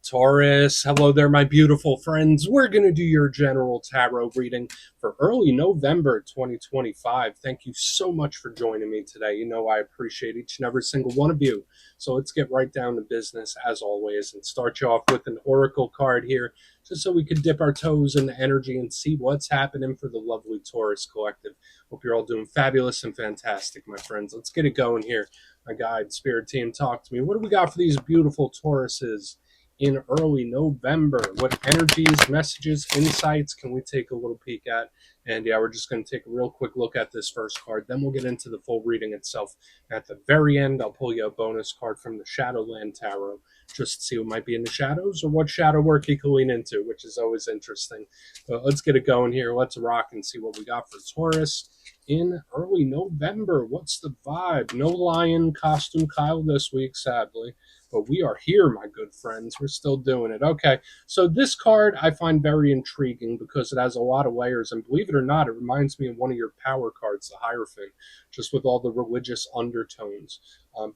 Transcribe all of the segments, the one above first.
Taurus, hello there, my beautiful friends. We're going to do your general tarot reading for early November 2025. Thank you so much for joining me today. You know, I appreciate each and every single one of you. So let's get right down to business as always and start you off with an oracle card here, just so we can dip our toes in the energy and see what's happening for the lovely Taurus collective. Hope you're all doing fabulous and fantastic, my friends. Let's get it going here. My guide, spirit team, talk to me. What do we got for these beautiful Tauruses in early November? What energies, messages, insights can we take a little peek at? And yeah, we're just going to take a real quick look at this first card. Then we'll get into the full reading itself. At the very end, I'll pull you a bonus card from the Shadowland Tarot, just to see what might be in the shadows or what shadow work you can lean into, which is always interesting. But let's get it going here. Let's rock and see what we got for Taurus in early November. What's the vibe? No lion costume Kyle this week, sadly. But we are here, my good friends. We're still doing it. Okay, so this card I find very intriguing because it has a lot of layers. And believe it or not, it reminds me of one of your power cards, the Hierophant, just with all the religious undertones.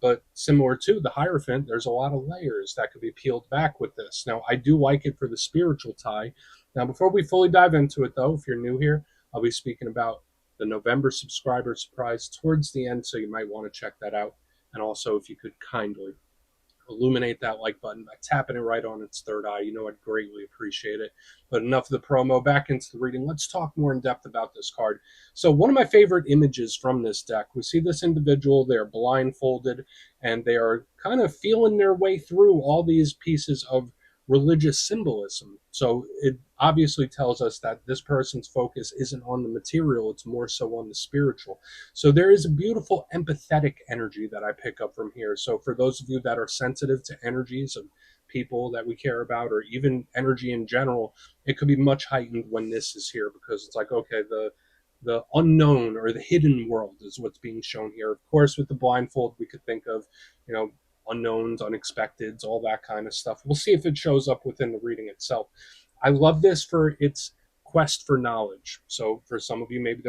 But similar to the Hierophant, there's a lot of layers that could be peeled back with this. Now, I do like it for the spiritual tie. Now, before we fully dive into it, though, if you're new here, I'll be speaking about the November subscriber surprise towards the end, so you might want to check that out. And also, if you could kindly illuminate that like button by tapping it right on its third eye. You know, I'd greatly appreciate it. But enough of the promo, back into the reading. Let's talk more in depth about this card. So one of my favorite images from this deck, we see this individual, they're blindfolded, and they are kind of feeling their way through all these pieces of religious symbolism. So it obviously tells us that this person's focus isn't on the material, it's more so on the spiritual. So there is a beautiful empathetic energy that I pick up from here. So for those of you that are sensitive to energies of people that we care about, or even energy in general, it could be much heightened when this is here, because it's like, okay, the unknown or the hidden world is what's being shown here. Of course, with the blindfold, we could think of, you know, unknowns, unexpecteds, all that kind of stuff. We'll see if it shows up within the reading itself. I love this for its quest for knowledge. So for some of you, maybe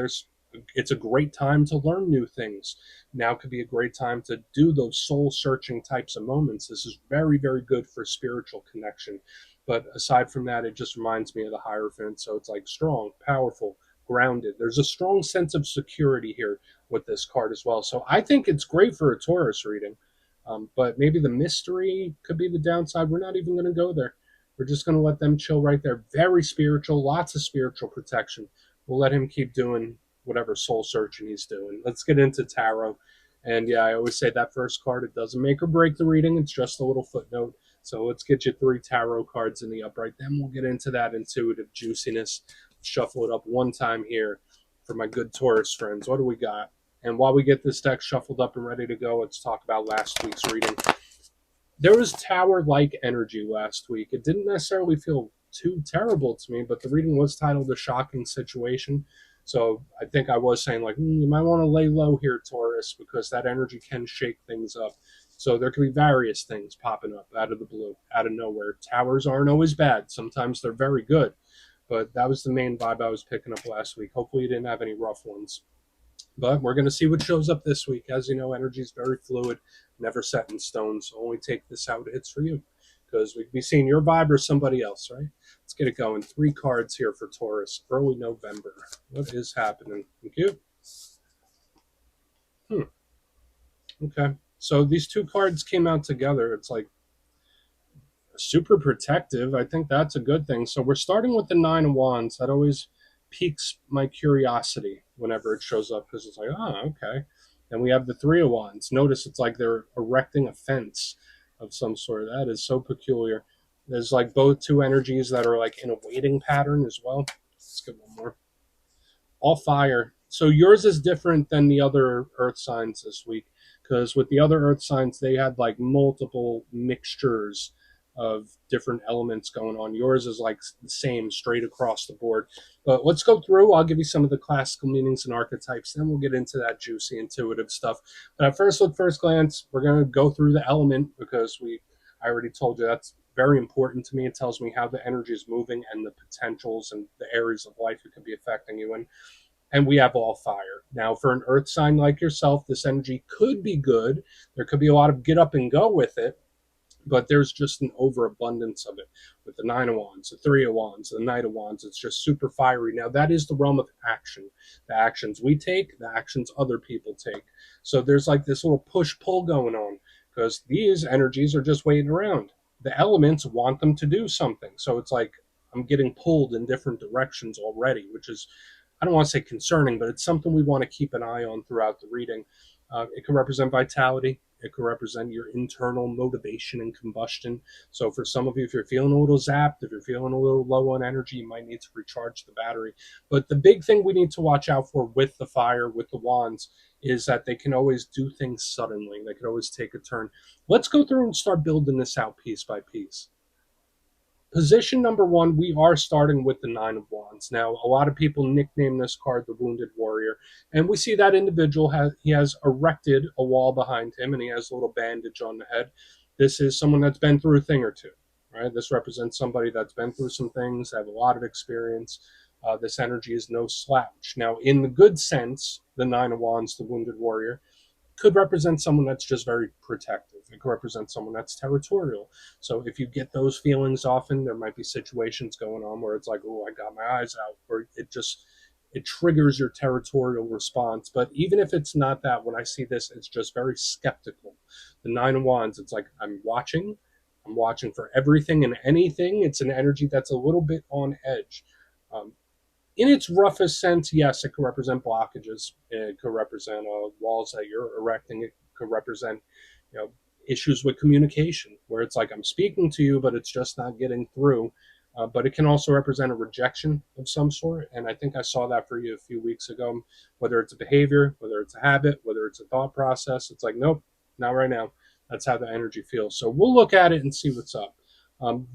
it's a great time to learn new things. Now could be a great time to do those soul searching types of moments. This is very, very good for spiritual connection. But aside from that, it just reminds me of the Hierophant. So it's like strong, powerful, grounded. There's a strong sense of security here with this card as well. So I think it's great for a Taurus reading. But maybe the mystery could be the downside. We're not even going to go there. We're just going to let them chill right there. Very spiritual, lots of spiritual protection. We'll let him keep doing whatever soul searching he's doing. Let's get into tarot. And yeah, I always say that first card, it doesn't make or break the reading. It's just a little footnote. So let's get you 3 tarot cards in the upright. Then we'll get into that intuitive juiciness. Shuffle it up one time here for my good Taurus friends. What do we got? And while we get this deck shuffled up and ready to go, let's talk about last week's reading. There was tower-like energy last week. It didn't necessarily feel too terrible to me, but the reading was titled A Shocking Situation. So I think I was saying, like, you might want to lay low here, Taurus, because that energy can shake things up. So there could be various things popping up out of the blue, out of nowhere. Towers aren't always bad. Sometimes they're very good. But that was the main vibe I was picking up last week. Hopefully you didn't have any rough ones. But we're going to see what shows up this week. As you know, energy is very fluid, never set in stone. So only take this how it hits for you, because we could be seeing your vibe or somebody else, right? Let's get it going. 3 cards here for Taurus, early November. What is happening? Thank you. Okay. So these 2 cards came out together. It's like super protective. I think that's a good thing. So we're starting with the 9 of Wands. That always piques my curiosity whenever it shows up, because it's like, okay. And we have the 3 of Wands. Notice it's like they're erecting a fence of some sort. That is so peculiar. There's like both 2 energies that are like in a waiting pattern as well. Let's get one more. All fire. So yours is different than the other earth signs this week, because with the other earth signs, they had like multiple mixtures of different elements going on. Yours is like the same straight across the board. But let's go through. I'll give you some of the classical meanings and archetypes. Then we'll get into that juicy intuitive stuff. But at first look, first glance, we're going to go through the element, because I already told you that's very important to me. It tells me how the energy is moving and the potentials and the areas of life it could be affecting you in. And we have all fire. Now, for an earth sign like yourself, this energy could be good. There could be a lot of get up and go with it. but there's just an overabundance of it with the Nine of Wands, the Three of Wands, the Knight of Wands. It's just super fiery. Now, that is the realm of action. The actions we take, the actions other people take. So there's like this little push pull going on because these energies are just waiting around. The elements want them to do something. So it's like I'm getting pulled in different directions already, which is, I don't want to say concerning, but it's something we want to keep an eye on throughout the reading. It can represent vitality. It can represent your internal motivation and combustion. So for some of you, if you're feeling a little zapped, if you're feeling a little low on energy, you might need to recharge the battery. But the big thing we need to watch out for with the fire, with the wands, is that they can always do things suddenly. They can always take a turn. Let's go through and start building this out piece by piece. Position number one, we are starting with the Nine of Wands. Now, a lot of people nickname this card the Wounded Warrior, and we see that individual has erected a wall behind him, and he has a little bandage on the head. This is someone that's been through a thing or two, right? This represents somebody that's been through some things, have a lot of experience. This energy is no slouch. Now, in the good sense, the Nine of Wands, the Wounded Warrior, could represent someone that's just very protective. It could represent someone that's territorial. So if you get those feelings often, there might be situations going on where it's like, oh, I got my eyes out, or it triggers your territorial response. But even if it's not that, when I see this, it's just very skeptical. The Nine of Wands, it's like I'm watching. I'm watching for everything and anything. It's an energy that's a little bit on edge. Um, in its roughest sense, yes, it could represent blockages. It could represent walls that you're erecting. It could represent, you know, issues with communication, where it's like I'm speaking to you, but it's just not getting through. But it can also represent a rejection of some sort, and I think I saw that for you a few weeks ago. Whether it's a behavior, whether it's a habit, whether it's a thought process, it's like nope, not right now. That's how the energy feels. So we'll look at it and see what's up.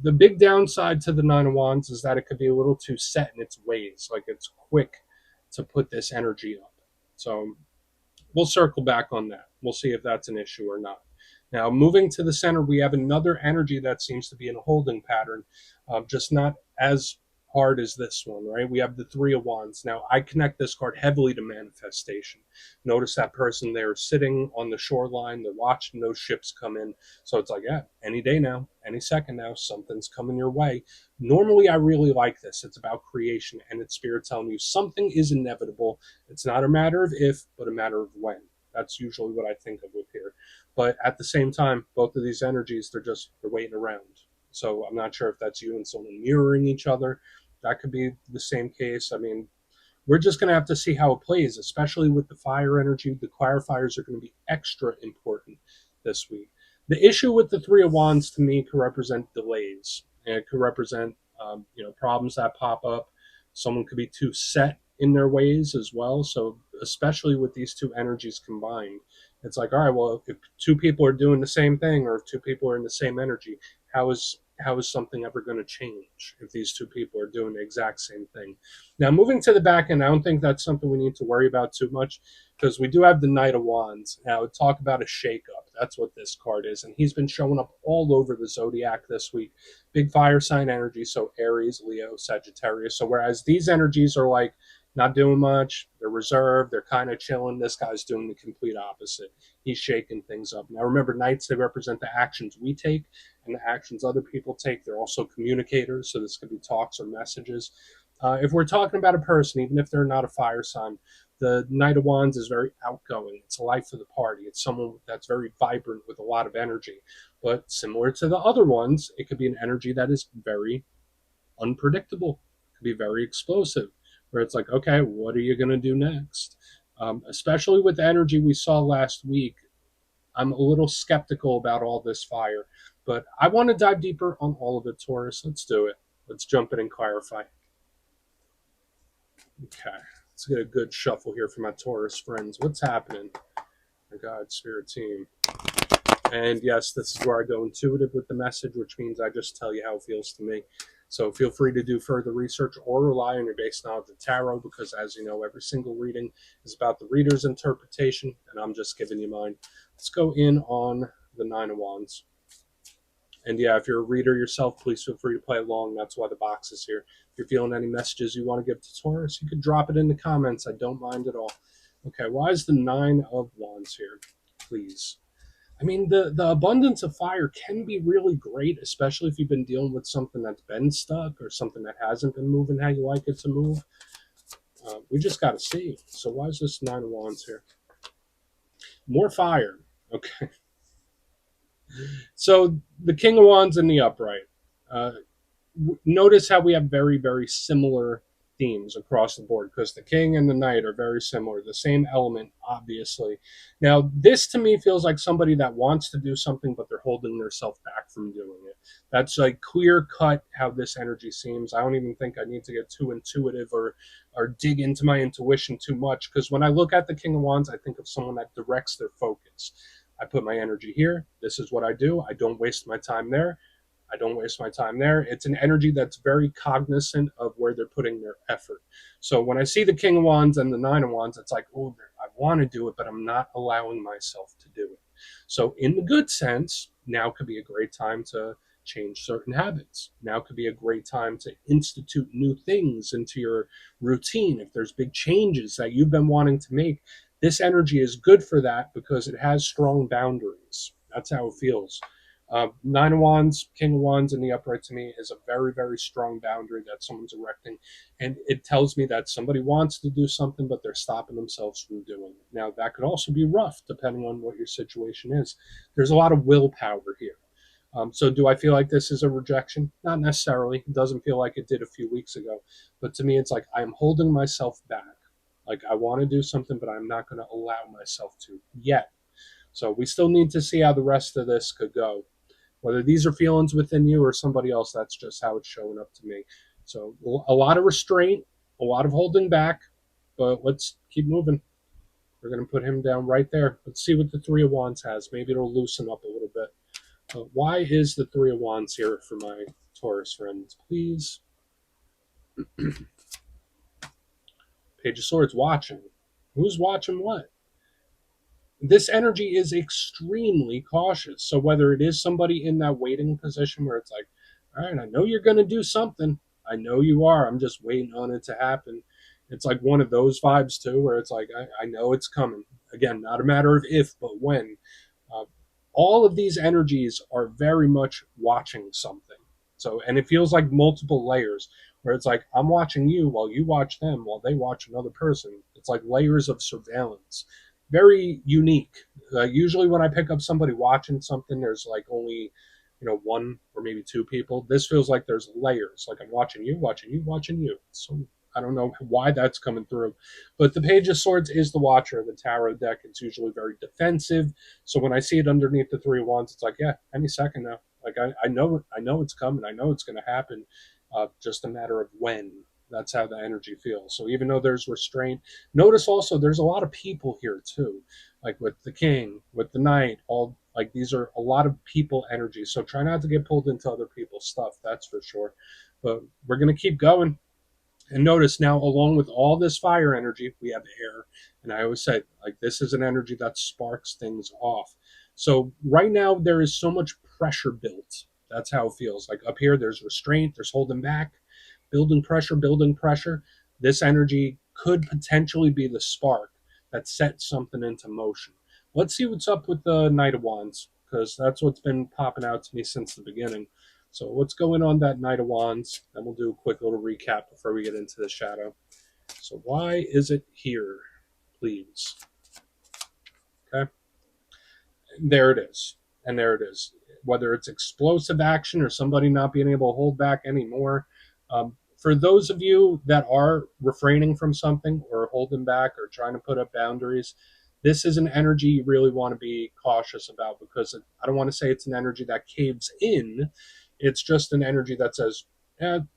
The big downside to the Nine of Wands is that it could be a little too set in its ways. Like it's quick to put this energy up. So we'll circle back on that. We'll see if that's an issue or not. Now, moving to the center, we have another energy that seems to be in a holding pattern, just not as hard as this one, right? We have the Three of Wands. Now, I connect this card heavily to manifestation. Notice that person there sitting on the shoreline, they're watching those ships come in. So it's like, yeah, any day now, any second now, something's coming your way. Normally, I really like this. It's about creation, and it's spirit telling you something is inevitable. It's not a matter of if, but a matter of when. That's usually what I think of with here. But at the same time, both of these energies, they're waiting around. So I'm not sure if that's you and someone mirroring each other. That could be the same case. I mean, we're just going to have to see how it plays, especially with the fire energy. The clarifiers are going to be extra important this week. The issue with the Three of Wands to me could represent delays, and it could represent problems that pop up. Someone could be too set in their ways as well. So especially with these two energies combined, it's like, all right, well, if two people are doing the same thing, or if two people are in the same energy, how is something ever going to change if these two people are doing the exact same thing? Now, moving to the back end, I don't think that's something we need to worry about too much because we do have the Knight of Wands. Now, talk about a shakeup. That's what this card is. And he's been showing up all over the zodiac this week. Big fire sign energy. So Aries, Leo, Sagittarius. So whereas these energies are like not doing much, they're reserved, they're kind of chilling, this guy's doing the complete opposite. He's shaking things up. Now, remember, Knights, they represent the actions we take and the actions other people take. They're also communicators. So this could be talks or messages. If we're talking about a person, even if they're not a fire sign, the Knight of Wands is very outgoing. It's a life of the party. It's someone that's very vibrant with a lot of energy. But similar to the other ones, it could be an energy that is very unpredictable. It could be very explosive, where it's like, okay, what are you going to do next? Especially with the energy we saw last week, I'm a little skeptical about all this fire. But I want to dive deeper on all of it, Taurus. Let's do it. Let's jump in and clarify. Okay, let's get a good shuffle here for my Taurus friends. What's happening? My God, Spirit Team. And yes, this is where I go intuitive with the message, which means I just tell you how it feels to me. So feel free to do further research or rely on your base knowledge of tarot because, as you know, every single reading is about the reader's interpretation, and I'm just giving you mine. Let's go in on the Nine of Wands. And yeah, if you're a reader yourself, please feel free to play along. That's why the box is here. If you're feeling any messages you want to give to Taurus, you can drop it in the comments. I don't mind at all. Okay, why is the Nine of Wands here? Please. I mean, the abundance of fire can be really great, especially if you've been dealing with something that's been stuck or something that hasn't been moving how you like it to move. We just got to see. So why is this Nine of Wands here? More fire. Okay. So the King of Wands in the upright. Uh, Notice how we have very, very similar themes across the board because the king and the knight are very similar, the same element, obviously. Now, this to me feels like somebody that wants to do something, but they're holding themselves back from doing it. That's like clear cut how this energy seems. I don't even think I need to get too intuitive or dig into my intuition too much because when I look at the King of Wands, I think of someone that directs their focus. I put my energy here. This is what I do. I don't waste my time there. I don't waste my time there. It's an energy that's very cognizant of where they're putting their effort. So when I see the King of Wands and the Nine of Wands, it's like, oh, I want to do it, but I'm not allowing myself to do it. So, in the good sense, now could be a great time to change certain habits. Now could be a great time to institute new things into your routine. If there's big changes that you've been wanting to make, this energy is good for that because it has strong boundaries. That's how it feels. Nine of Wands, King of Wands in the upright to me is a very, very strong boundary that someone's erecting. And it tells me that somebody wants to do something, but they're stopping themselves from doing it. Now, that could also be rough depending on what your situation is. There's a lot of willpower here. So, do I feel like this is a rejection? Not necessarily. It doesn't feel like it did a few weeks ago. But to me, it's like I'm holding myself back. Like I want to do something, but I'm not going to allow myself to yet. So, we still need to see how the rest of this could go. Whether these are feelings within you or somebody else, that's just how it's showing up to me. So a lot of restraint, a lot of holding back, but let's keep moving. We're going to put him down right there. Let's see what the Three of Wands has. Maybe it'll loosen up a little bit. Why is the Three of Wands here for my Taurus friends? Please. Page of Swords watching. Who's watching what? This energy is extremely cautious. So whether it is somebody in that waiting position where it's like, all right, I know you're going to do something. I know you are. I'm just waiting on it to happen. It's like one of those vibes too, where it's like, I know it's coming. Again, not a matter of if, but when. Uh, all of these energies are very much watching something. So, and it feels like multiple layers where it's like, I'm watching you while you watch them while they watch another person. It's like layers of surveillance. Very unique. Usually, when I pick up somebody watching something, there's like only, one or maybe two people. This feels like there's layers. Like I'm watching you, watching you, watching you. So I don't know why that's coming through. But the Page of Swords is the watcher of the tarot deck. It's usually very defensive. So when I see it underneath the Three of Wands, it's like, yeah, any second now. Like I know it's coming. I know it's going to happen. Just a matter of when. That's how the energy feels. So even though there's restraint, notice also there's a lot of people here too, like with the king, with the knight, all like these are a lot of people energy. So try not to get pulled into other people's stuff. That's for sure. But we're going to keep going. And notice now, along with all this fire energy, we have air. And I always say, like, this is an energy that sparks things off. So right now, there is so much pressure built. That's how it feels. Like up here, there's restraint, there's holding back, building pressure, building pressure. This energy could potentially be the spark that sets something into motion. Let's see what's up with the Knight of Wands, because that's what's been popping out to me since the beginning. So what's going on that Knight of Wands? Then we'll do a quick little recap before we get into the shadow. So why is it here, please? Okay. There it is. And there it is. Whether it's explosive action or somebody not being able to hold back anymore. For those of you that are refraining from something or holding back or trying to put up boundaries, this is an energy you really want to be cautious about because I don't want to say it's an energy that caves in. It's just an energy that says,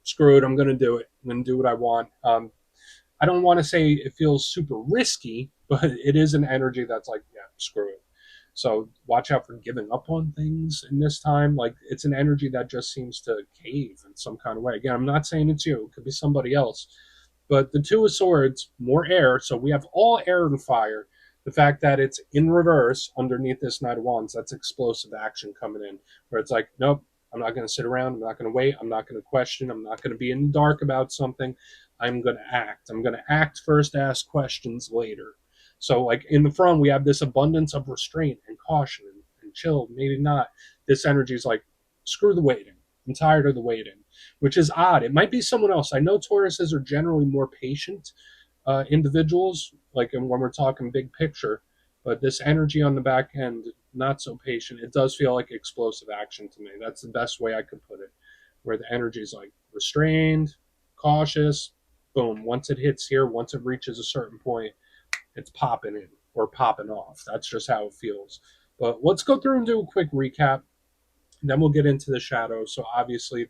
screw it, I'm going to do it. I'm going to do what I want. I don't want to say it feels super risky, but it is an energy that's like, yeah, screw it. So watch out for giving up on things in this time. Like it's an energy that just seems to cave in some kind of way. Again, I'm not saying it's you. It could be somebody else. But the Two of Swords, more air. So we have all air and fire. The fact that it's in reverse underneath this Knight of Wands, that's explosive action coming in. Where it's like, nope, I'm not going to sit around. I'm not going to wait. I'm not going to question. I'm not going to be in the dark about something. I'm going to act. I'm going to act first, ask questions later. So, like in the front, we have this abundance of restraint and caution and waiting. Chill, maybe not. This energy is like, screw the waiting. I'm tired of the waiting, which is odd. It might be someone else. I know Tauruses are generally more patient individuals, like when we're talking big picture, but this energy on the back end, not so patient. It does feel like explosive action to me. That's the best way I could put it, where the energy is like restrained, cautious, boom. Once it hits here, once it reaches a certain point, it's popping in or popping off. That's just how it feels. But let's go through and do a quick recap. Then we'll get into the shadows. So obviously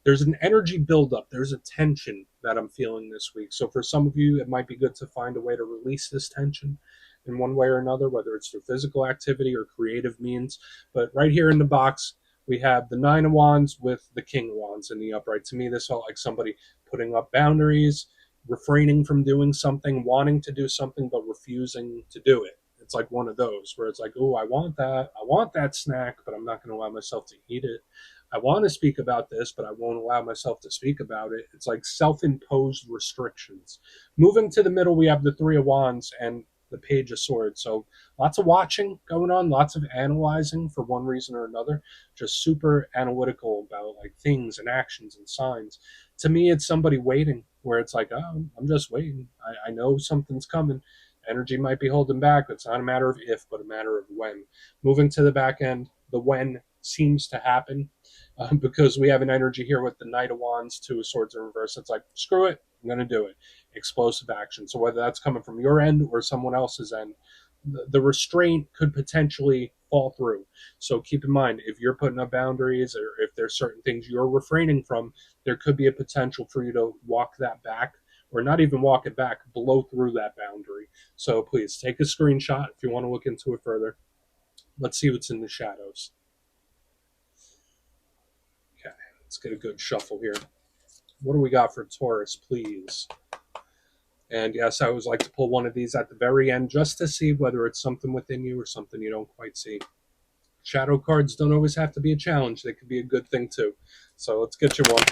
there's an energy buildup. There's a tension that I'm feeling this week. So for some of you, it might be good to find a way to release this tension in one way or another, whether it's through physical activity or creative means. But right here in the box, we have the Nine of Wands with the King of Wands in the upright. To me, this felt like somebody putting up boundaries, refraining from doing something, wanting to do something, but refusing to do it. It's like one of those where it's like, oh, I want that. I want that snack, but I'm not going to allow myself to eat it. I want to speak about this, but I won't allow myself to speak about it. It's like self-imposed restrictions. Moving to the middle, we have the Three of Wands and the Page of Swords. So lots of watching going on, lots of analyzing for one reason or another, just super analytical about like things and actions and signs. To me, it's somebody waiting where it's like, oh, I'm just waiting. I know something's coming. Energy might be holding back. It's not a matter of if, but a matter of when. Moving to the back end, the when seems to happen because we have an energy here with the Knight of Wands, Two of Swords in reverse. It's like, screw it, I'm going to do it. Explosive action. So whether that's coming from your end or someone else's end, the restraint could potentially fall through. So keep in mind, if you're putting up boundaries or if there's certain things you're refraining from, there could be a potential for you to walk that back or not even walk it back, blow through that boundary. So please take a screenshot if you want to look into it further. Let's see what's in the shadows. Okay, let's get a good shuffle here. What do we got for Taurus, please? And yes, I always like to pull one of these at the very end just to see whether it's something within you or something you don't quite see. Shadow cards don't always have to be a challenge. They could be a good thing too. So let's get you one.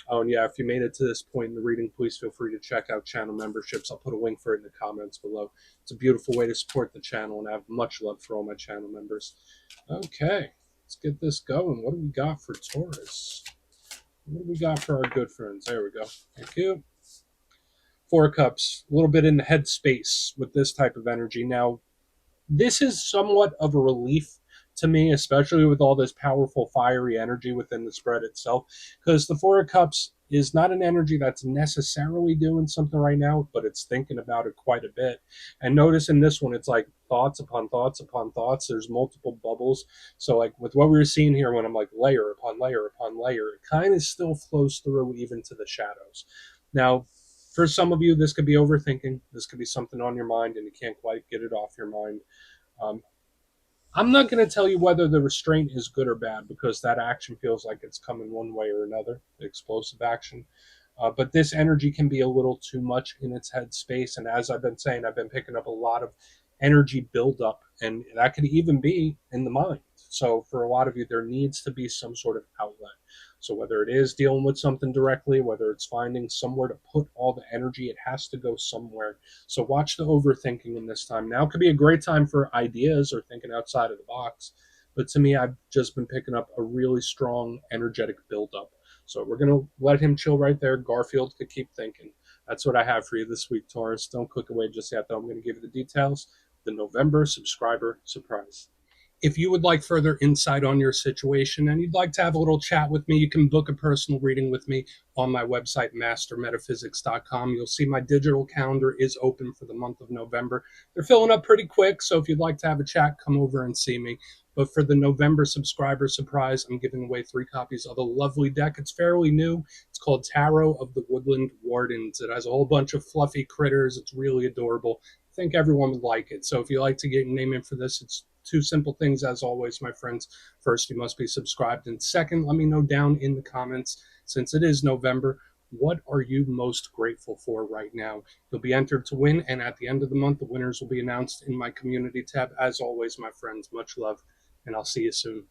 Oh, and yeah, if you made it to this point in the reading, please feel free to check out channel memberships. I'll put a link for it in the comments below. It's a beautiful way to support the channel, and I have much love for all my channel members. Okay, let's get this going. What do we got for Taurus? What do we got for our good friends? There we go. Thank you. Four of Cups, a little bit in the head space with this type of energy. Now, this is somewhat of a relief to me, especially with all this powerful fiery energy within the spread itself, because the Four of Cups is not an energy that's necessarily doing something right now, but it's thinking about it quite a bit. And notice in this one, it's like thoughts upon thoughts upon thoughts. There's multiple bubbles. So like with what we were seeing here, when I'm like layer upon layer upon layer, it kind of still flows through even to the shadows. Now, for some of you, this could be overthinking. This could be something on your mind and you can't quite get it off your mind. Um, I'm not going to tell you whether the restraint is good or bad because that action feels like it's coming one way or another, the explosive action. But this energy can be a little too much in its head space. And as I've been saying, I've been picking up a lot of energy buildup, and that could even be in the mind. So for a lot of you, there needs to be some sort of outlet. So whether it is dealing with something directly, whether it's finding somewhere to put all the energy, it has to go somewhere. So watch the overthinking in this time. Now could be a great time for ideas or thinking outside of the box. But to me, I've just been picking up a really strong energetic buildup. So we're going to let him chill right there. Garfield could keep thinking. That's what I have for you this week, Taurus. Don't click away just yet, though. I'm going to give you the details. The November subscriber surprise. If you would like further insight on your situation and you'd like to have a little chat with me, you can book a personal reading with me on my website, mastermetaphysics.com. You'll see my digital calendar is open for the month of November. They're filling up pretty quick, so if you'd like to have a chat, come over and see me. But for the November subscriber surprise, I'm giving away 3 copies of a lovely deck. It's fairly new. It's called Tarot of the Woodland Wardens. It has a whole bunch of fluffy critters. It's really adorable. I think everyone would like it. So if you like to get your name in for this, it's 2 simple things as always, my friends. First, you must be subscribed. And second, let me know down in the comments, since it is November, what are you most grateful for right now? You'll be entered to win, and at the end of the month, the winners will be announced in my community tab. As always, my friends, much love, and I'll see you soon.